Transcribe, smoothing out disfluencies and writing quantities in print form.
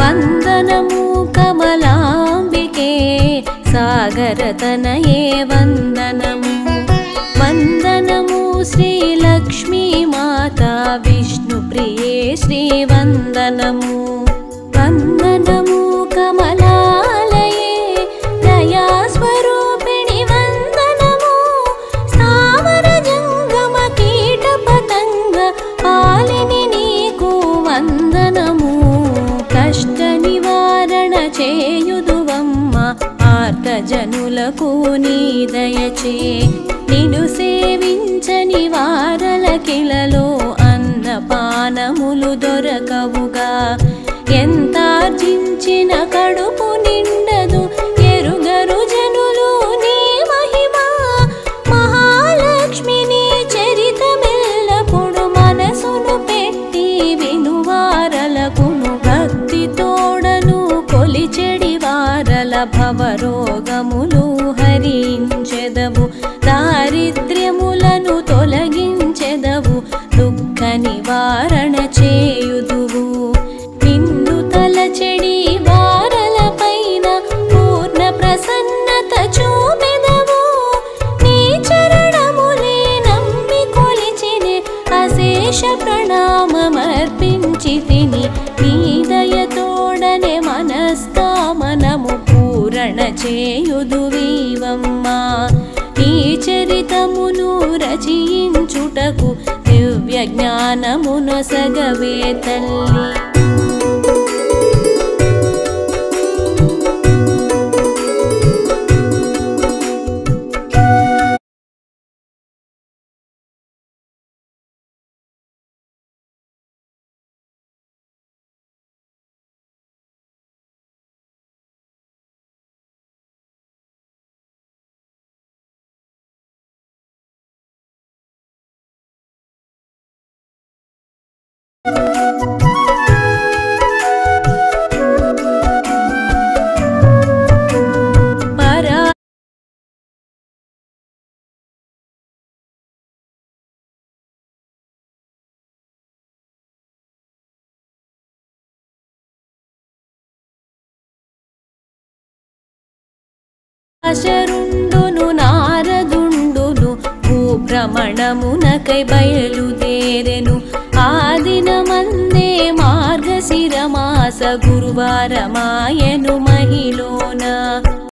వందనము కమలాంబికే సాగరతనయే వందనము వందనము శ్రీలక్ష్మీ మాతా విష్ణుప్రియే శ్రీవందనము వందనము కమలాలయే దయాస్వరూపిణి వందనము స్థావర జంగమ కీట పతంగ పాలిని నీకు వందనము కష్ట నివారణ చేయుదువమ్మ ఆర్తజనులకు నీ దయచే నిన్ను సేవించని వారలకిలలో అన్నపానములు దొరకవుగా ఎంతార్జించిన కడుపు నిండదు ఎరుగరు జనులు నీ మహిమ మహాలక్ష్మిని చరితమెల్లప్పుడు మనసును పెట్టి వినువారలకును భక్తి తోడను కొలిచెడి వారల భవరోగములు హరించెదవు దారిద్ర్యములను తొలగించెదవు దుఃఖ నివారణ చేయుదువు నిన్ను తలచెడి వారల పైన పూర్ణ ప్రసన్నత చూపెదవు నీ చరణములే నమ్మి కొలిచినే అశేష ప్రణామమర్పించి తిని నీ దయతోడనే మనస్కామనము పూరణ చేయుదువీవమ్మా నీ చరితమును రచయించుటకు దివ్య జ్ఞానమునొసగవే తల్లి శరుండును నారదుండును భూభ్రమణమునకై బయలుదేరెను ఆదినమందే మార్గశిర మాస గురువారమాయను మహిలోన